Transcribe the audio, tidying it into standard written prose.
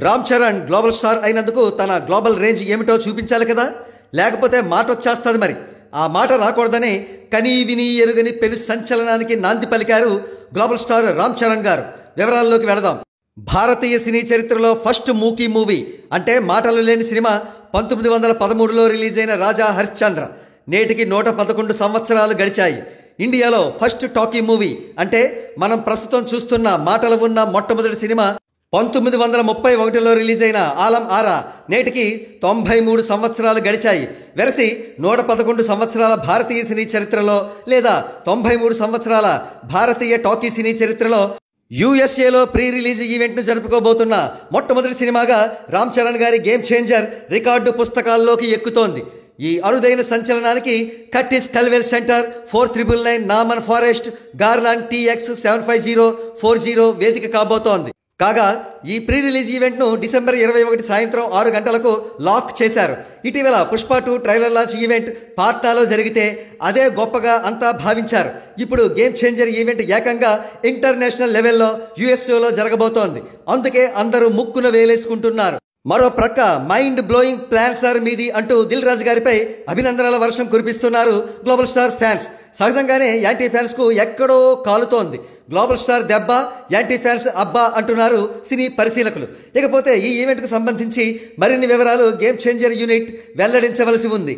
Ram Charan global star అయినందుకు తన global range ఏమిటో చూపించాలి కదా, లేకపోతే మాట వచ్చేస్తుంది. మరి ఆ మాట రాకూడదని కనీ విని ఎరుగని పెను సంచలనానికి నాంది పలికారు గ్లోబల్ స్టార్ రామ్ చరణ్ గారు. వివరాల్లోకి వెళదాం. భారతీయ సినీ చరిత్రలో ఫస్ట్ మూకీ మూవీ అంటే మాటలు లేని సినిమా 1913లో రిలీజ్ అయిన రాజా హరిశ్చంద్ర. నేటికి 111 సంవత్సరాలు గడిచాయి. ఇండియాలో ఫస్ట్ టాకీ మూవీ అంటే మనం ప్రస్తుతం చూస్తున్న మాటలు ఉన్న మొట్టమొదటి సినిమా 1931లో రిలీజ్ అయిన ఆలం ఆరా. నేటికి 93 సంవత్సరాలు గడిచాయి. వెరసి 111 సంవత్సరాల భారతీయ సినీ చరిత్రలో లేదా 93 సంవత్సరాల భారతీయ టాకీ సినీ చరిత్రలో యుఎస్ఏలో ప్రీ రిలీజ్ ఈవెంట్ను జరుపుకోబోతున్న మొట్టమొదటి సినిమాగా రామ్ చరణ్ గారి గేమ్ చేంజర్ రికార్డు పుస్తకాల్లోకి ఎక్కుతోంది. ఈ అరుదైన సంచలనానికి Curtis Culwell Center, 4999 Naaman Forest, Garland TX 75040 వేదిక కాబోతోంది. కాగా ఈ ప్రీ రిలీజ్ ఈవెంట్ను డిసెంబర్ 21 సాయంత్రం 6 గంటలకు లాక్ చేశారు. ఇటీవల పుష్ప 2 ట్రైలర్ లాంచ్ ఈవెంట్ పాట్నాలో జరిగితే అదే గొప్పగా అంతా భావించారు. ఇప్పుడు గేమ్ చేంజర్ ఈవెంట్ ఏకంగా ఇంటర్నేషనల్ లెవెల్లో యుఎస్ఏలో జరగబోతోంది. అందుకే అందరూ ముక్కున వేలేసుకుంటున్నారు. మరో ప్రక్క మైండ్ బ్లోయింగ్ ప్లాన్ సార్ మీది అంటూ దిల్ రాజు గారిపై అభినందనల వర్షం కురిపిస్తున్నారు గ్లోబల్ స్టార్ ఫ్యాన్స్. సహజంగానే యాంటీ ఫ్యాన్స్కు ఎక్కడో కాలుతోంది. గ్లోబల్ స్టార్ దెబ్బ, యాంటీ ఫ్యాన్స్ అబ్బా అంటున్నారు సినీ పరిశీలకులు. ఇకపోతే ఈ ఈవెంట్కు సంబంధించి మరిన్ని వివరాలు గేమ్ చేంజర్ యూనిట్ వెల్లడించవలసి ఉంది.